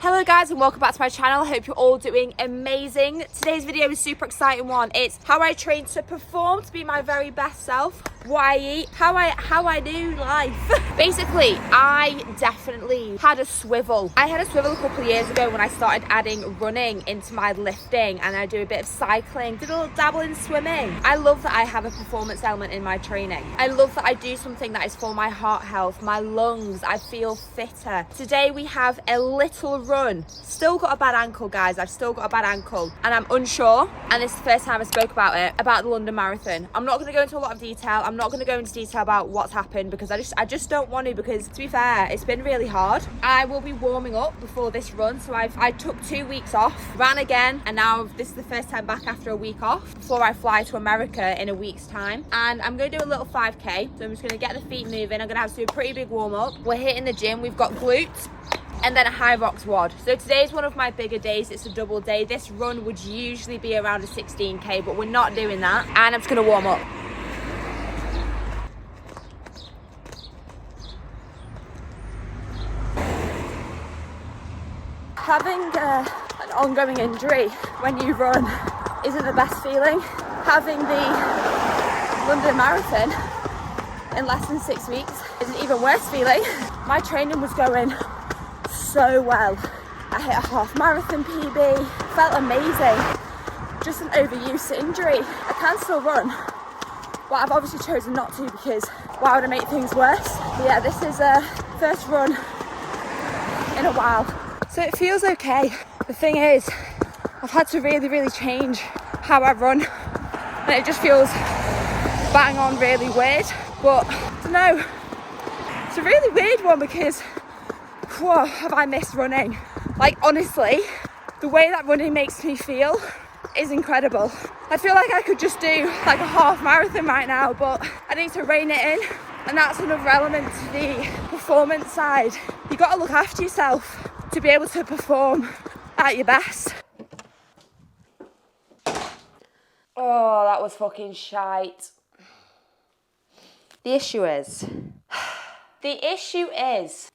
Hello guys and welcome back to my channel. I hope you're all doing amazing. Today's video is a super exciting one. It's how I train to perform, to be my very best self, what I eat, how I do life. Basically, I definitely had a swivel. I had a swivel a couple of years ago when I started adding running into my lifting, and I do a bit of cycling, did a little dabble in swimming. I love that I have a performance element in my training. I love that I do something that is for my heart health, my lungs. I feel fitter. Today we have a little run. Still got a bad ankle, guys. I've still got a bad ankle and I'm unsure, and this is the first time I spoke about it, about the London Marathon. I'm not going to go into a lot of detail. I'm not going to go into detail about what's happened because I just don't want to, because to be fair, it's been really hard. I will be warming up before this run, so I took 2 weeks off, ran again, and now this is the first time back after a week off before I fly to America in a week's time. And I'm going to do a little 5k, so I'm just going to get the feet moving. I'm going to have to do a pretty big warm up. We're hitting the gym. We've got glutes and then a high rocks WOD. So today's one of my bigger days. It's a double day. This run would usually be around a 16k, but we're not doing that. And I'm just gonna warm up. Having an ongoing injury when you run isn't the best feeling. Having the London Marathon in less than 6 weeks is an even worse feeling. My training was going so well. I hit a half marathon PB, felt amazing. Just an overuse injury. I can still run, but I've obviously chosen not to because why would I make things worse? But yeah, this is a first run in a while, so it feels okay. The thing is, I've had to really change how I run, and it just feels bang on really weird. But I don't know, it's a really weird one because whoa, have I missed running. Like honestly, the way that running makes me feel is incredible. I feel like I could just do like a half marathon right now, but I need to rein it in, and that's another element to the performance side. You got to look after yourself to be able to perform at your best. Oh, that was fucking shite. The issue is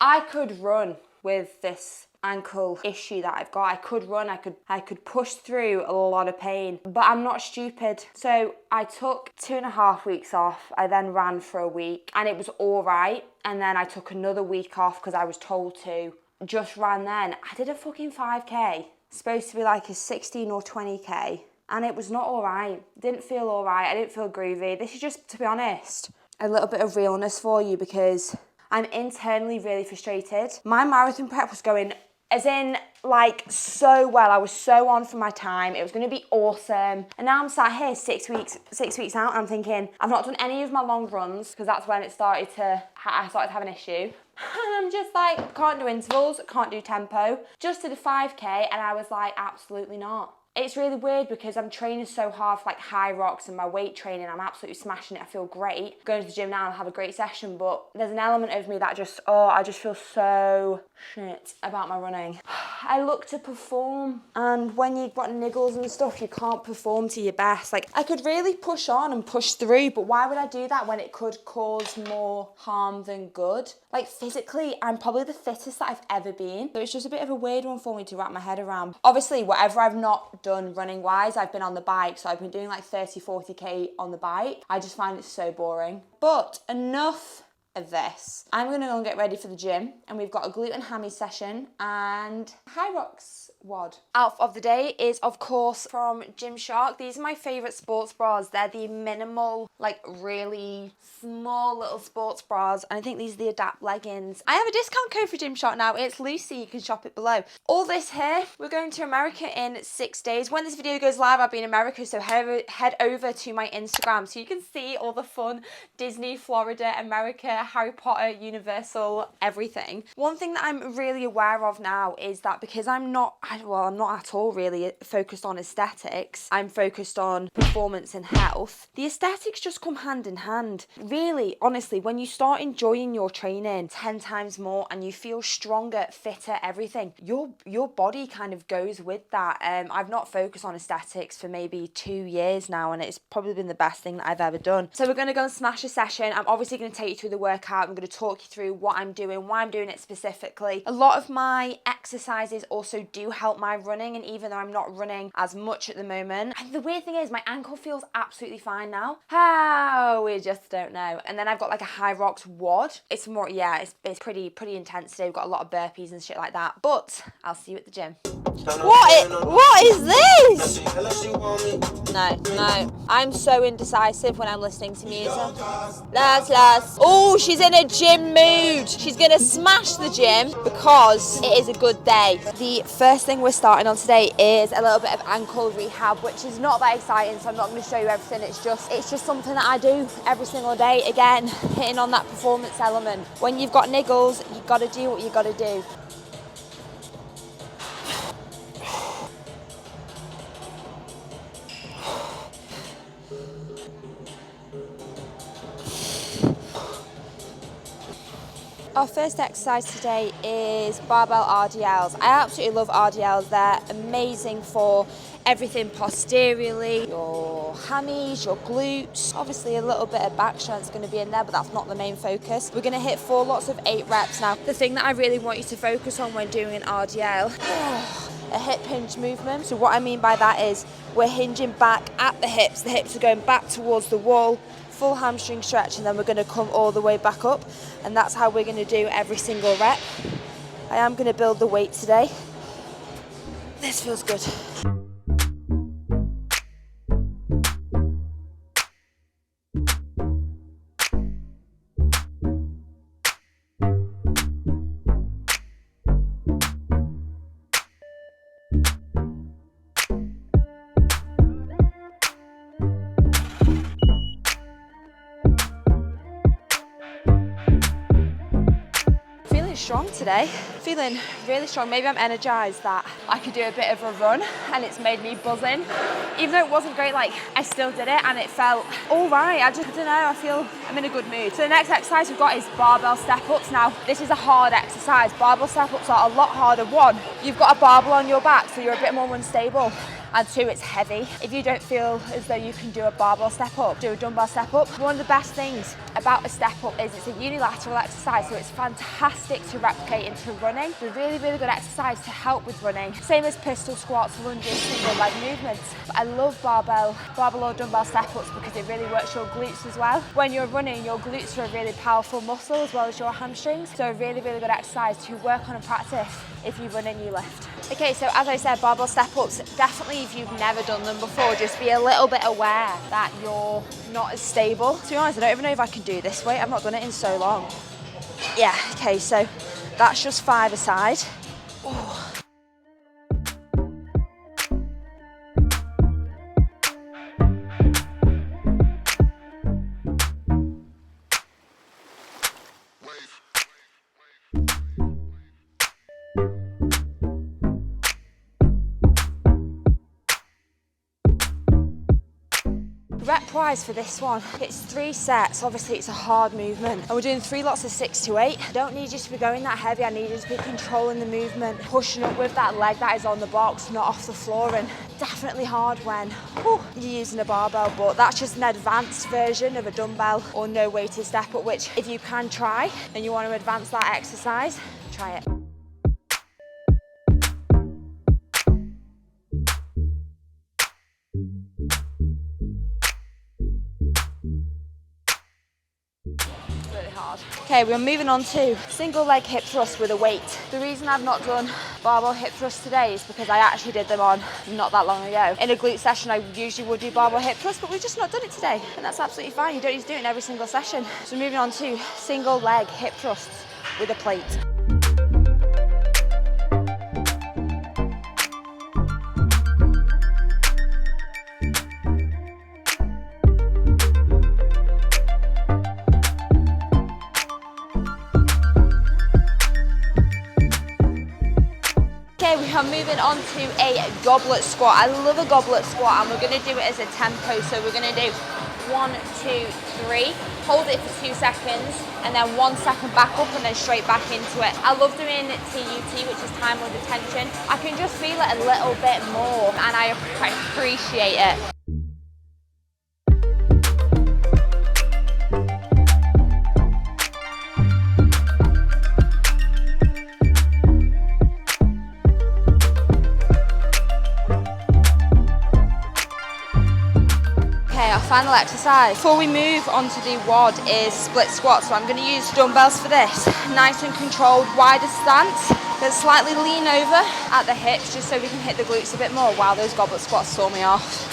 I could run with this ankle issue that I've got. I could run, I could push through a lot of pain, but I'm not stupid. So I took 2.5 weeks off. I then ran for a week and it was all right. And then I took another week off because I was told to. Just ran then. I did a fucking 5k. Supposed to be like a 16 or 20k. And it was not all right. Didn't feel all right. I didn't feel groovy. This is just, to be honest, a little bit of realness for you because I'm internally really frustrated. My marathon prep was going as in like so well. I was so on for my time. It was going to be awesome. And now I'm sat here 6 weeks out, and I'm thinking I've not done any of my long runs because that's when it started to, I started to have an issue. And I'm just like, can't do intervals, can't do tempo. Just did a 5k and I was like, absolutely not. It's really weird because I'm training so hard for like high rocks and my weight training. I'm absolutely smashing it. I feel great. Going to the gym now and have a great session, but there's an element of me that just, I just feel so shit about my running. I look to perform, and when you've got niggles and stuff, you can't perform to your best. Like I could really push on and push through, but why would I do that when it could cause more harm than good? Like physically, I'm probably the fittest that I've ever been. So it's just a bit of a weird one for me to wrap my head around. Obviously, whatever I've not done running wise, I've been on the bike, so I've been doing like 30-40k on the bike. I just find it so boring. But enough of this. I'm gonna go and get ready for the gym, and we've got a glute and hammy session and high rocks WOD. Outfit of the day is of course from Gymshark. These are my favorite sports bras. They're the minimal, like really small little sports bras, and I think these are the Adapt leggings. I have a discount code for Gymshark now. It's Lucy. You can shop it below. All this here, we're going to America in 6 days. When this video goes live, I'll be in America, so head over to my Instagram so you can see all the fun Disney, Florida, America, Harry Potter, Universal, everything. One thing that I'm really aware of now is that because I'm not at all really focused on aesthetics, I'm focused on performance and health. The aesthetics just come hand in hand. Really, honestly, when you start enjoying your training 10 times more and you feel stronger, fitter, everything, your body kind of goes with that. I've not focused on aesthetics for maybe 2 years now, and it's probably been the best thing that I've ever done. So we're going to go and smash a session. I'm obviously going to take you through the workout workout. I'm going to talk you through what I'm doing, why I'm doing it specifically. A lot of my exercises also do help my running, and even though I'm not running as much at the moment, and the weird thing is my ankle feels absolutely fine now. How? We just don't know. And then I've got like a High Rocks WOD. It's more, yeah, it's pretty intense today. We've got a lot of burpees and shit like that, but I'll see you at the gym. What is this? No. I'm so indecisive when I'm listening to music. Last. Oh, she's in a gym mood. She's gonna smash the gym because it is a good day. The first thing we're starting on today is a little bit of ankle rehab, which is not that exciting, so I'm not gonna show you everything. It's just something that I do every single day. Again, hitting on that performance element. When you've got niggles, you've gotta do what you gotta do. Our first exercise today is barbell RDLs. I absolutely love RDLs. They're amazing for everything posteriorly, your hammies, your glutes. Obviously a little bit of back strength is going to be in there, but that's not the main focus. We're going to hit 4 lots of 8 reps. Now, the thing that I really want you to focus on when doing an RDL, a hip hinge movement. So what I mean by that is we're hinging back at the hips are going back towards the wall, full hamstring stretch, and then we're going to come all the way back up, and that's how we're going to do every single rep. I am going to build the weight today. This feels good. Strong today, feeling really strong. Maybe I'm energized that I could do a bit of a run and it's made me buzzing. Even though it wasn't great, like I still did it and it felt all right. I don't know, I feel I'm in a good mood. So the next exercise we've got is barbell step-ups. Now, this is a hard exercise. Barbell step-ups are a lot harder. 1, you've got a barbell on your back, so you're a bit more unstable. And 2, it's heavy. If you don't feel as though you can do a barbell step up, do a dumbbell step up. One of the best things about a step up is it's a unilateral exercise, so it's fantastic to replicate into running. It's a really good exercise to help with running. Same as pistol squats, lunges, single leg movements. But I love barbell or dumbbell step ups because it really works your glutes as well. When you're running, your glutes are a really powerful muscle as well as your hamstrings. So a really good exercise to work on and practice if you run and you lift. Okay, so as I said, barbell step ups, definitely if you've never done them before, just be a little bit aware that you're not as stable. To be honest, I don't even know if I can do this weight. I've not done it in so long. Yeah, okay, so that's just 5 aside. Ooh. Rep-wise for this one, it's 3 sets. Obviously it's a hard movement and we're doing 3 lots of 6 to 8. I don't need you to be going that heavy. I need you to be controlling the movement, pushing up with that leg that is on the box, not off the floor. And definitely hard when you're using a barbell, but that's just an advanced version of a dumbbell or no weighted step up, which if you can try and you want to advance that exercise, try it. Okay, we're moving on to single leg hip thrust with a weight. The reason I've not done barbell hip thrust today is because I actually did them on not that long ago. In a glute session, I usually would do barbell hip thrust, but we've just not done it today. And that's absolutely fine. You don't need to do it in every single session. So moving on to single leg hip thrusts with a plate. Okay, we are moving on to a goblet squat. I love a goblet squat and we're going to do it as a tempo. So we're going to do 1, 2, 3, hold it for 2 seconds and then 1 second back up and then straight back into it. I love doing TUT, which is time under tension. I can just feel it a little bit more and I appreciate it. Final exercise. Before we move on to the WOD is split squat. So I'm going to use dumbbells for this. Nice and controlled, wider stance. Then slightly lean over at the hips just so we can hit the glutes a bit more while those goblet squats saw me off.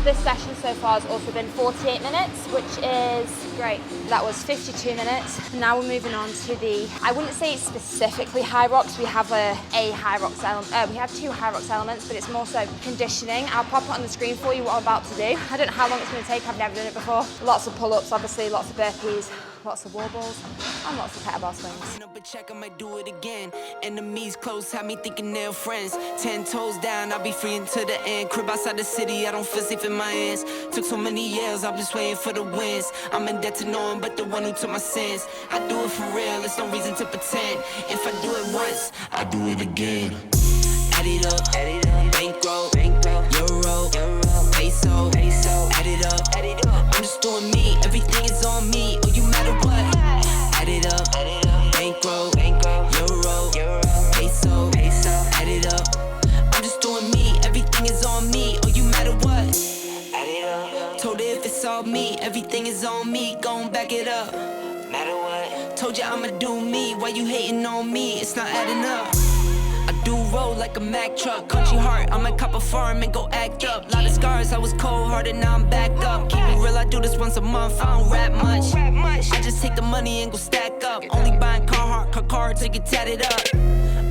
This session so far has also been 48 minutes, which is great. That was 52 minutes. Now we're moving on to the, I wouldn't say it's specifically high rocks. We have a high rocks element. We have 2 high rocks elements, but it's more so conditioning. I'll pop it on the screen for you what I'm about to do. I don't know how long it's going to take. I've never done it before. Lots of pull-ups, obviously, lots of burpees, lots of wall balls, and lots of kettlebell swings. Check, I might do it again. Enemies close, have me thinking they're friends. 10 toes down, I'll be free until the end. Crib outside the city, I don't feel safe in my hands. Took so many years, I'm just waiting for the wins. I'm in debt to no one but the one who took my sins. I do it for real, there's no reason to pretend. If I do it once, I do it again. Add it up, bankroll, euro, peso, add it up. I'm just doing me, everything is on me. Oh, you matter what? Add it up, bankroll, euro, peso, add it up. I'm just doing me, everything is on me. Oh, you matter what? Add it up. Told her if it's all me, everything is on me. Gon' back it up. Matter what? Told you I'ma do me. Why you hating on me? It's not adding up. I do roll like a Mack truck. Country heart, I might cop a farm and go act up. Lot of scars, I was cold-hearted, now I'm back up. Keep it real, I do this once a month, I don't rap much. I just take the money and go stack up. Only buying car cards to get tatted up.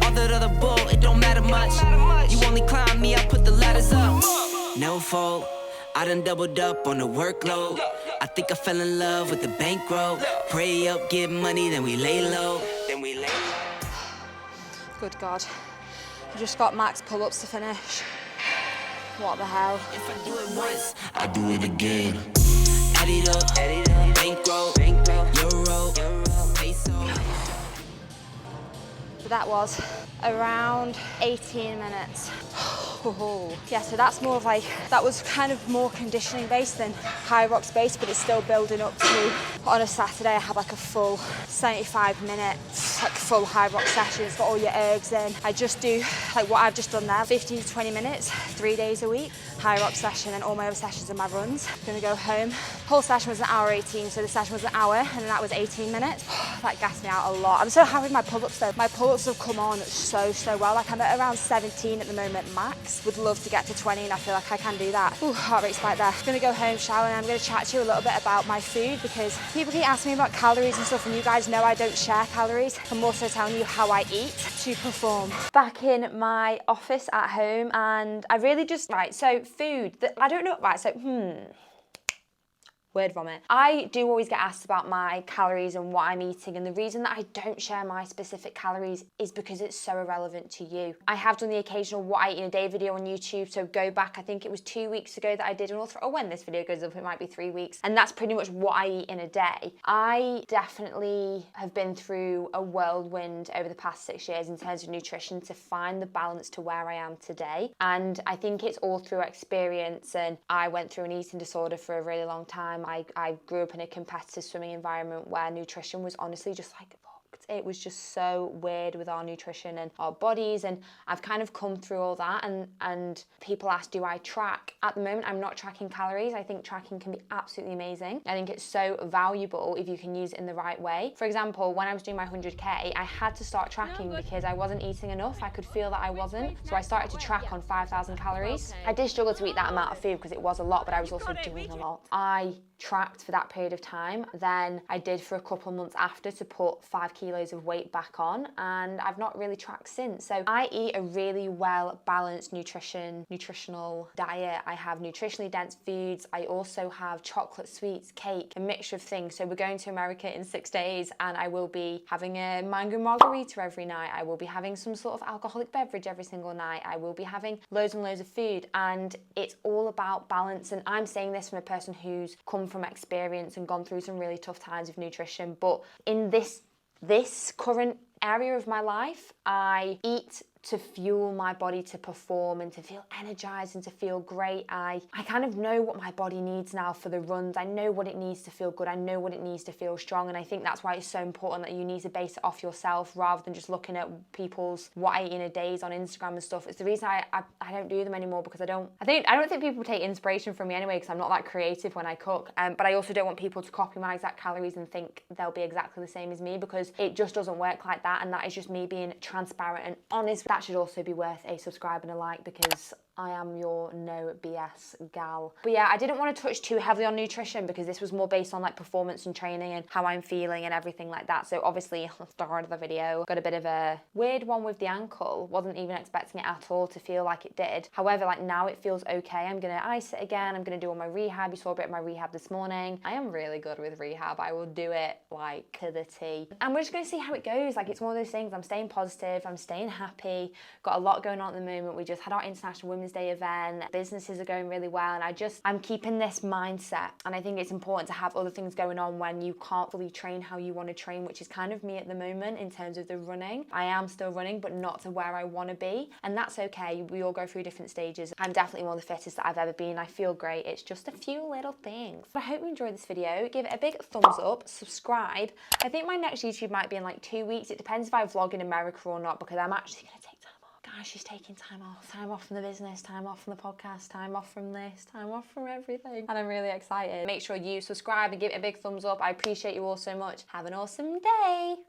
All that other bull, it don't matter much. You only climb me, I put the ladders up. No fault, I done doubled up on the workload. I think I fell in love with the bankroll. Pray up, get money, then we lay low. Good God. I just got max pull-ups to finish. What the hell? If I do it once, I do it again. Add it up, bankroll, euro, peso. So that was around 18 minutes. Yeah, so that's more of like, that was kind of more conditioning based than high rocks based, but it's still building up to, on a Saturday I have like a full 75 minutes, like full high rock sessions for all your ergs in. I just do like what I've just done there, 15 to 20 minutes, 3 days a week, high rock session, and all my other sessions are my runs. I'm gonna go home. Whole session was an hour 18, so the session was an hour and then that was 18 minutes. That gassed me out a lot. I'm so happy with my pull-ups though. My pull-ups have come on so well. Like I'm at around 17 at the moment max. Would love to get to 20 and I feel like I can do that. Ooh, heart rate spike there. I'm gonna go home, shower, and I'm gonna chat to you a little bit about my food because people keep asking me about calories and stuff, and you guys know I don't share calories. I'm also telling you how I eat to perform. Back in my office at home, and I really just, right, so food, I don't know, right, so, word vomit. I do always get asked about my calories and what I'm eating, and the reason that I don't share my specific calories is because it's so irrelevant to you. I have done the occasional what I eat in a day video on YouTube, so go back, I think it was 2 weeks ago that I did, or when this video goes up it might be 3 weeks, and that's pretty much what I eat in a day. I definitely have been through a whirlwind over the past 6 years in terms of nutrition to find the balance to where I am today, and I think it's all through experience. And I went through an eating disorder for a really long time. I grew up in a competitive swimming environment where nutrition was honestly just like fucked. It was just so weird with our nutrition and our bodies, and I've kind of come through all that, and people ask, do I track? At the moment, I'm not tracking calories. I think tracking can be absolutely amazing. I think it's so valuable if you can use it in the right way. For example, when I was doing my 100K, I had to start tracking because I wasn't eating enough. I could feel that I wasn't. So I started to track on 5,000 calories. I did struggle to eat that amount of food because it was a lot, but I was also doing a lot. I tracked for that period of time. Then I did for a couple months after to put 5 kilos of weight back on, and I've not really tracked since. So I eat a really well balanced nutritional diet. I have nutritionally dense foods. I also have chocolate, sweets, cake, a mixture of things. So we're going to America in 6 days, and I will be having a mango margarita every night. I will be having some sort of alcoholic beverage every single night. I will be having loads and loads of food, and it's all about balance. And I'm saying this from a person who's come from experience and gone through some really tough times with nutrition, but in this current area of my life. I eat to fuel my body to perform and to feel energized and to feel great. I kind of know what my body needs now for the runs. I know what it needs to feel good. I know what it needs to feel strong. And I think that's why it's so important that you need to base it off yourself rather than just looking at people's what I eat in a days on Instagram and stuff. It's the reason I don't do them anymore, because I don't think people take inspiration from me anyway, because I'm not that creative when I cook. But I also don't want people to copy my exact calories and think they'll be exactly the same as me, because it just doesn't work like that. And that is just me being transparent and honest. That should also be worth a subscribe and a like, because I am your no BS gal. But yeah, I didn't want to touch too heavily on nutrition because this was more based on like performance and training and how I'm feeling and everything like that. So obviously, at the start of the video, got a bit of a weird one with the ankle. Wasn't even expecting it at all to feel like it did. However, like now it feels okay. I'm gonna ice it again. I'm gonna do all my rehab. You saw a bit of my rehab this morning. I am really good with rehab. I will do it like to the T. And we're just gonna see how it goes. Like, it's one of those things. I'm staying positive. I'm staying happy. Got a lot going on at the moment. We just had our International Women's Day event. Businesses are going really well, and I'm keeping this mindset. And I think it's important to have other things going on when you can't fully train how you want to train, which is kind of me at the moment in terms of the running. I am still running, but not to where I want to be, and that's okay. We all go through different stages. I'm definitely one of the fittest that I've ever been. I feel great. It's just a few little things. But I hope you enjoyed this video. Give it a big thumbs up, subscribe. I think my next YouTube might be in like 2 weeks. It depends if I vlog in America or not, because I'm actually going to take time off. Guys, she's taking time off from the business, time off from the podcast, time off from this, time off from everything. And I'm really excited. Make sure you subscribe and give it a big thumbs up. I appreciate you all so much. Have an awesome day.